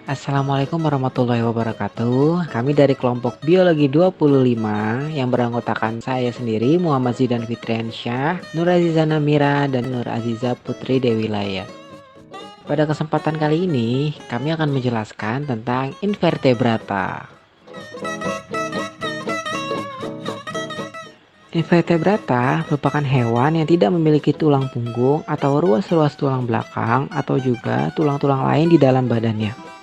Assalamualaikum warahmatullahi wabarakatuh. Kami dari kelompok Biologi 25 yang beranggotakan saya sendiri, Muhammad Zidan Fitriansyah, Nur Aziza Namira, dan Nur Aziza Putri Dewi Laya. Pada kesempatan kali ini, kami akan menjelaskan tentang invertebrata. Invertebrata merupakan hewan yang tidak memiliki tulang punggung atau ruas-ruas tulang belakang atau juga tulang-tulang lain di dalam badannya.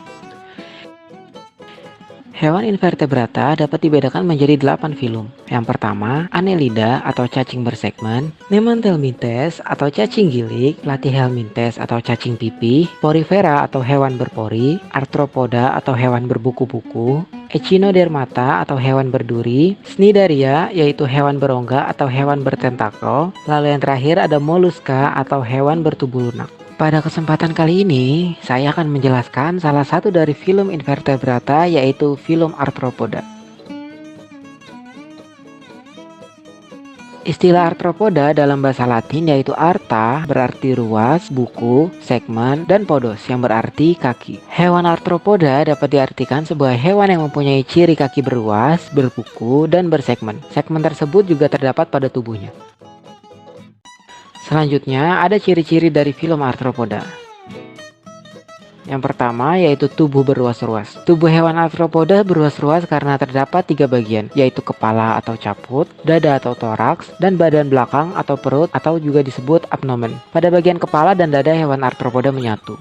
Hewan invertebrata dapat dibedakan menjadi 8 filum. Yang pertama, Annelida atau cacing bersegmen, Nemathelminthes atau cacing gilik, Platyhelminthes atau cacing pipih, Porifera atau hewan berpori, Arthropoda atau hewan berbuku-buku, Echinodermata atau hewan berduri, Cnidaria yaitu hewan berongga atau hewan bertentakel, lalu yang terakhir ada Mollusca atau hewan bertubuh lunak. Pada kesempatan kali ini, saya akan menjelaskan salah satu dari filum invertebrata yaitu filum Arthropoda. Istilah arthropoda dalam bahasa Latin yaitu artha berarti ruas, buku, segmen, dan podos yang berarti kaki. Hewan arthropoda dapat diartikan sebagai hewan yang mempunyai ciri kaki beruas, berbuku, dan bersegmen. Segmen tersebut juga terdapat pada tubuhnya. Selanjutnya ada ciri-ciri dari filum arthropoda. Yang pertama yaitu tubuh beruas-ruas. Tubuh hewan arthropoda beruas-ruas karena terdapat 3 bagian, yaitu kepala atau caput, dada atau toraks, dan badan belakang atau perut atau juga disebut abdomen. Pada bagian kepala dan dada hewan arthropoda menyatu.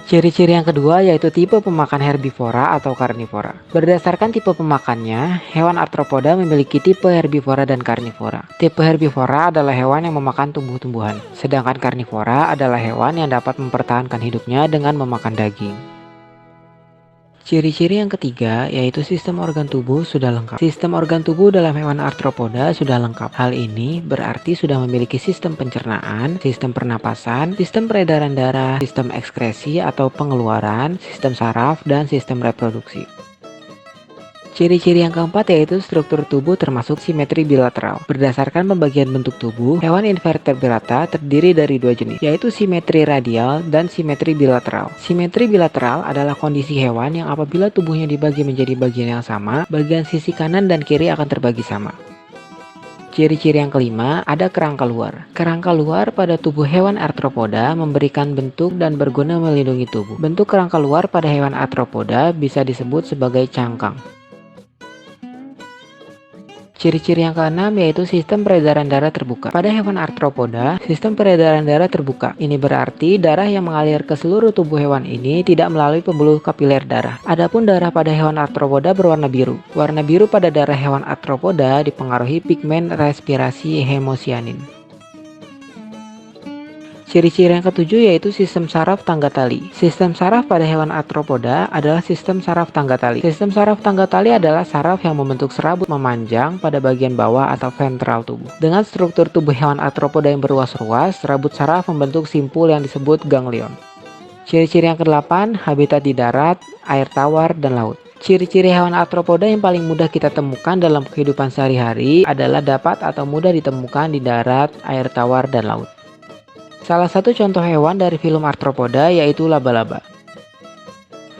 Ciri-ciri yang kedua yaitu tipe pemakan herbivora atau karnivora. Berdasarkan tipe pemakannya, hewan arthropoda memiliki tipe herbivora dan karnivora. Tipe herbivora adalah hewan yang memakan tumbuh-tumbuhan, sedangkan karnivora adalah hewan yang dapat mempertahankan hidupnya dengan memakan daging. Ciri-ciri yang ketiga yaitu sistem organ tubuh sudah lengkap. Sistem organ tubuh dalam hewan arthropoda sudah lengkap. Hal ini berarti sudah memiliki sistem pencernaan, sistem pernapasan, sistem peredaran darah, sistem ekskresi atau pengeluaran, sistem saraf, dan sistem reproduksi. Ciri-ciri yang keempat yaitu struktur tubuh termasuk simetri bilateral. Berdasarkan pembagian bentuk tubuh, hewan invertebrata terdiri dari 2 jenis, yaitu simetri radial dan simetri bilateral. Simetri bilateral adalah kondisi hewan yang apabila tubuhnya dibagi menjadi bagian yang sama, bagian sisi kanan dan kiri akan terbagi sama. Ciri-ciri yang kelima, ada kerangka luar. Kerangka luar pada tubuh hewan arthropoda memberikan bentuk dan berguna melindungi tubuh. Bentuk kerangka luar pada hewan arthropoda bisa disebut sebagai cangkang. Ciri-ciri yang keenam yaitu sistem peredaran darah terbuka. Pada hewan arthropoda, sistem peredaran darah terbuka. Ini berarti darah yang mengalir ke seluruh tubuh hewan ini tidak melalui pembuluh kapiler darah. Adapun darah pada hewan arthropoda berwarna biru. Warna biru pada darah hewan arthropoda dipengaruhi pigmen respirasi hemosianin. Ciri-ciri yang ketujuh yaitu sistem saraf tangga tali. Sistem saraf pada hewan arthropoda adalah sistem saraf tangga tali. Sistem saraf tangga tali adalah saraf yang membentuk serabut memanjang pada bagian bawah atau ventral tubuh. Dengan struktur tubuh hewan arthropoda yang beruas-ruas, serabut saraf membentuk simpul yang disebut ganglion. Ciri-ciri yang kedelapan, habitat di darat, air tawar, dan laut. Ciri-ciri hewan arthropoda yang paling mudah kita temukan dalam kehidupan sehari-hari adalah dapat atau mudah ditemukan di darat, air tawar, dan laut. Salah satu contoh hewan dari filum arthropoda yaitu laba-laba.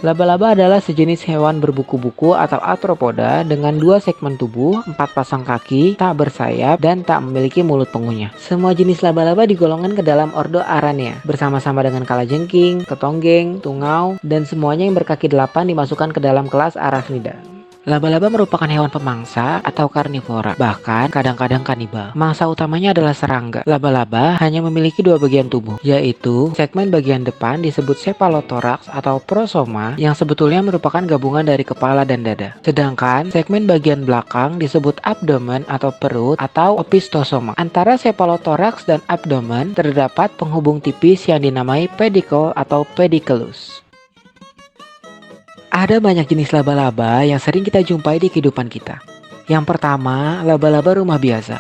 Laba-laba adalah sejenis hewan berbuku-buku atau arthropoda dengan 2 segmen tubuh, 4 pasang kaki, tak bersayap, dan tak memiliki mulut pengunyah. Semua jenis laba-laba digolongkan ke dalam ordo Aranea, bersama-sama dengan kalajengking, ketonggeng, tungau, dan semuanya yang berkaki 8 dimasukkan ke dalam kelas Arachnida. Laba-laba merupakan hewan pemangsa atau karnivora, bahkan kadang-kadang kanibal. Mangsa utamanya adalah serangga. Laba-laba hanya memiliki 2 bagian tubuh, yaitu segmen bagian depan disebut cephalothoraks atau prosoma yang sebetulnya merupakan gabungan dari kepala dan dada. Sedangkan segmen bagian belakang disebut abdomen atau perut atau opistosoma. Antara cephalothoraks dan abdomen terdapat penghubung tipis yang dinamai pedicle atau pedicellus. Ada banyak jenis laba-laba yang sering kita jumpai di kehidupan kita. Yang pertama, laba-laba rumah biasa.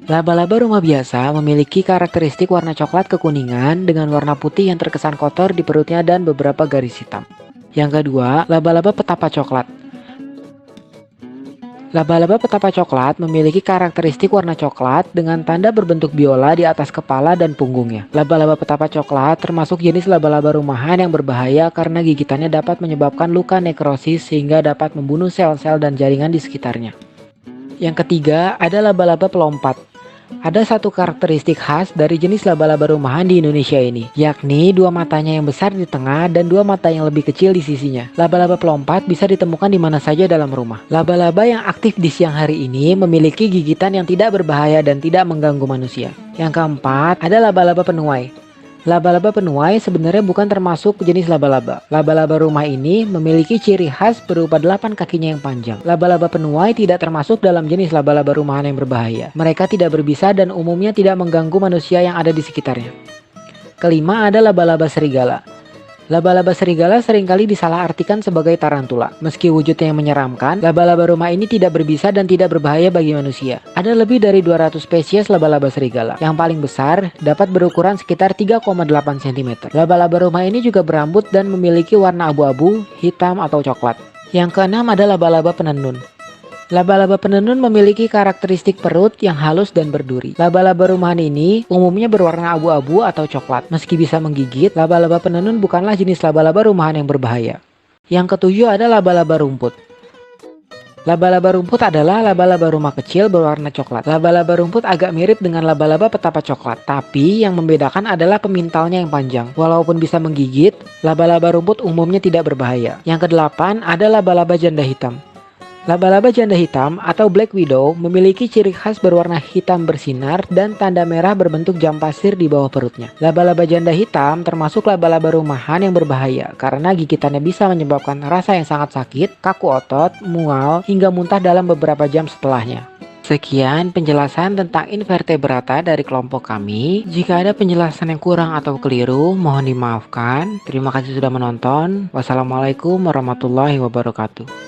Laba-laba rumah biasa memiliki karakteristik warna coklat kekuningan dengan warna putih yang terkesan kotor di perutnya dan beberapa garis hitam. Yang kedua, laba-laba petapa coklat. Laba-laba petapa coklat memiliki karakteristik warna coklat dengan tanda berbentuk biola di atas kepala dan punggungnya. Laba-laba petapa coklat termasuk jenis laba-laba rumahan yang berbahaya karena gigitannya dapat menyebabkan luka nekrosis sehingga dapat membunuh sel-sel dan jaringan di sekitarnya. Yang ketiga ada laba-laba pelompat. Ada satu karakteristik khas dari jenis laba-laba rumahan di Indonesia ini, yakni dua matanya yang besar di tengah dan dua mata yang lebih kecil di sisinya. Laba-laba pelompat bisa ditemukan di mana saja dalam rumah. Laba-laba yang aktif di siang hari ini memiliki gigitan yang tidak berbahaya dan tidak mengganggu manusia. Yang keempat, ada laba-laba penuai. Laba-laba penuai sebenarnya bukan termasuk jenis laba-laba. Laba-laba rumah ini memiliki ciri khas berupa 8 kakinya yang panjang. Laba-laba penuai tidak termasuk dalam jenis laba-laba rumahan yang berbahaya. Mereka tidak berbisa dan umumnya tidak mengganggu manusia yang ada di sekitarnya. Kelima ada laba-laba serigala. Laba-laba serigala seringkali disalahartikan sebagai tarantula. Meski wujudnya yang menyeramkan, laba-laba rumah ini tidak berbisa dan tidak berbahaya bagi manusia. Ada lebih dari 200 spesies laba-laba serigala. Yang paling besar dapat berukuran sekitar 3,8 cm. Laba-laba rumah ini juga berambut dan memiliki warna abu-abu, hitam atau coklat. Yang keenam ada laba-laba penenun. Laba-laba penenun memiliki karakteristik perut yang halus dan berduri. Laba-laba rumahan ini umumnya berwarna abu-abu atau coklat. Meski bisa menggigit, laba-laba penenun bukanlah jenis laba-laba rumahan yang berbahaya. Yang ketujuh ada laba-laba rumput. Laba-laba rumput adalah laba-laba rumah kecil berwarna coklat. Laba-laba rumput agak mirip dengan laba-laba petapa coklat, tapi yang membedakan adalah pemintalnya yang panjang. Walaupun bisa menggigit, laba-laba rumput umumnya tidak berbahaya. Yang kedelapan ada laba-laba janda hitam. Laba-laba janda hitam atau black widow memiliki ciri khas berwarna hitam bersinar dan tanda merah berbentuk jam pasir di bawah perutnya. Laba-laba janda hitam termasuk laba-laba rumahan yang berbahaya karena gigitannya bisa menyebabkan rasa yang sangat sakit, kaku otot, mual, hingga muntah dalam beberapa jam setelahnya. Sekian penjelasan tentang invertebrata dari kelompok kami. Jika ada penjelasan yang kurang atau keliru, mohon dimaafkan. Terima kasih sudah menonton. Wassalamualaikum warahmatullahi wabarakatuh.